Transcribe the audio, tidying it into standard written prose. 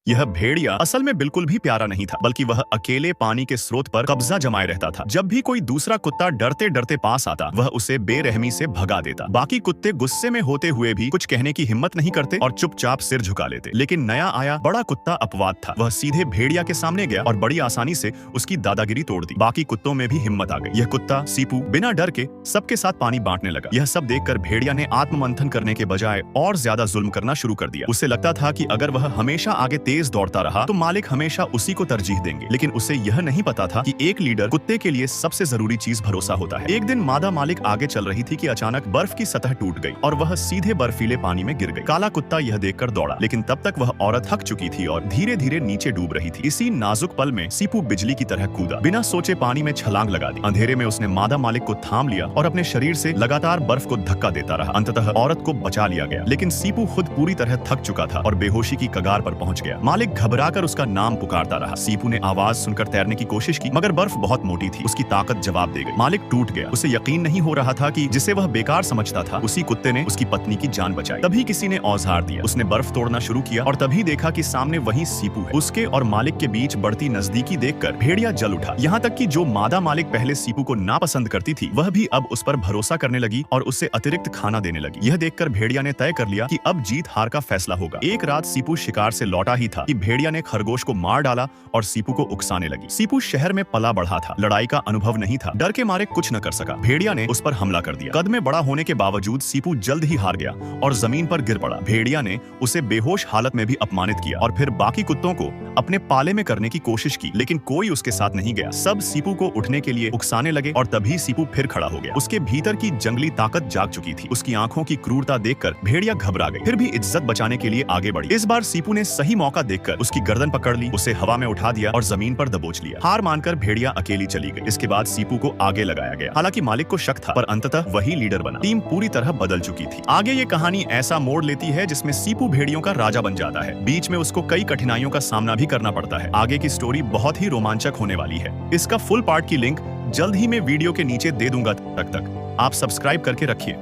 यह भेड़िया असल में बिल्कुल भी प्यारा नहीं था, बल्कि वह अकेले पानी के स्रोत पर कब्जा जमाए रहता था। जब भी कोई दूसरा कुत्ता डरते डरते पास आता, वह उसे बेरहमी से भगा देता। बाकी कुत्ते गुस्से में होते हुए भी कुछ कहने की हिम्मत नहीं करते और चुपचाप सिर झुका लेते। लेकिन नया आया बड़ा कुत्ता अपवाद था। वह सीधे भेड़िया के सामने गया और बड़ी आसानी से उसकी दादागिरी तोड़ दी। बाकी कुत्तों में भी हिम्मत आ गई। यह कुत्ता सीपू बिना डर के सबके साथ पानी बांटने लगा। यह सब देखकर भेड़िया ने आत्ममंथन करने के बजाय और ज्यादा जुल्म करना शुरू कर दिया। उसे लगता था कि अगर वह हमेशा आगे तेज दौड़ता रहा तो मालिक हमेशा उसी को तरजीह देंगे। लेकिन उसे यह नहीं पता था कि एक लीडर कुत्ते के लिए सबसे जरूरी चीज भरोसा होता है। एक दिन मादा मालिक आगे चल रही थी कि अचानक बर्फ की सतह टूट गई और वह सीधे बर्फीले पानी में गिर गई। काला कुत्ता यह देखकर दौड़ा, लेकिन तब तक वह औरत थक चुकी थी और धीरे धीरे नीचे डूब रही थी। इसी नाजुक पल में सीपू बिजली की तरह कूदा, बिना सोचे पानी में छलांग लगा दी। अंधेरे में उसने मादा मालिक को थाम लिया और अपने शरीर से लगातार बर्फ को धक्का देता रहा। अंततः औरत को बचा लिया गया, लेकिन सीपू खुद पूरी तरह थक चुका था और बेहोशी की कगार पर पहुंच गया। मालिक घबराकर उसका नाम पुकारता रहा। सीपू ने आवाज सुनकर तैरने की कोशिश की, मगर बर्फ बहुत मोटी थी। उसकी ताकत जवाब दे गई। मालिक टूट गया। उसे यकीन नहीं हो रहा था कि जिसे वह बेकार समझता था, उसी कुत्ते ने उसकी पत्नी की जान बचाई। तभी किसी ने औजार दिया। उसने बर्फ तोड़ना शुरू किया और तभी देखा कि सामने वही सीपू है। उसके और मालिक के बीच बढ़ती नजदीकी देखकर भेड़िया जल उठा। यहाँ तक कि जो मादा मालिक पहले सीपू को नापसंद करती थी, वह भी अब उस पर भरोसा करने लगी और उसे अतिरिक्त खाना देने लगी। यह देखकर भेड़िया ने तय कर लिया कि अब जीत हार का फैसला होगा। एक रात सीपू शिकार से लौटा ही था कि भेड़िया ने खरगोश को मार डाला और सीपू को उकसाने लगी। सीपू शहर में पला बढ़ा था, लड़ाई का अनुभव नहीं था, डर के मारे कुछ न कर सका। भेड़िया ने उस पर हमला कर दिया। कद में बड़ा होने के बावजूद सीपू जल्द ही हार गया और जमीन पर गिर पड़ा। भेड़िया ने उसे बेहोश हालत में भी अपमानित किया और फिर बाकी कुत्तों को अपने पाले में करने की कोशिश की, लेकिन कोई उसके साथ नहीं गया। सब सीपू को उठने के लिए उकसाने लगे और तभी सीपू फिर खड़ा हो गया। उसके भीतर की जंगली ताकत जाग चुकी थी। उसकी आंखों की क्रूरता देखकर भेड़िया घबरा गई, फिर भी इज्जत बचाने के लिए आगे बढ़ी। इस बार सीपू ने सही मौका देखकर उसकी गर्दन पकड़ ली, उसे हवा में उठा दिया और जमीन पर दबोच लिया। हार मानकर भेड़िया अकेली चली गई। इसके बाद सीपू को आगे लगाया गया। हालांकि मालिक को शक था, पर अंततः वही लीडर बना। टीम पूरी तरह बदल चुकी थी। आगे ये कहानी ऐसा मोड़ लेती है जिसमें सीपू भेड़ियों का राजा बन जाता है। बीच में उसको कई कठिनाइयों का सामना भी करना पड़ता है। आगे की स्टोरी बहुत ही रोमांचक होने वाली है। इसका फुल पार्ट की लिंक जल्द ही मैं वीडियो के नीचे दे दूंगा। तब तक आप सब्सक्राइब करके रखिए।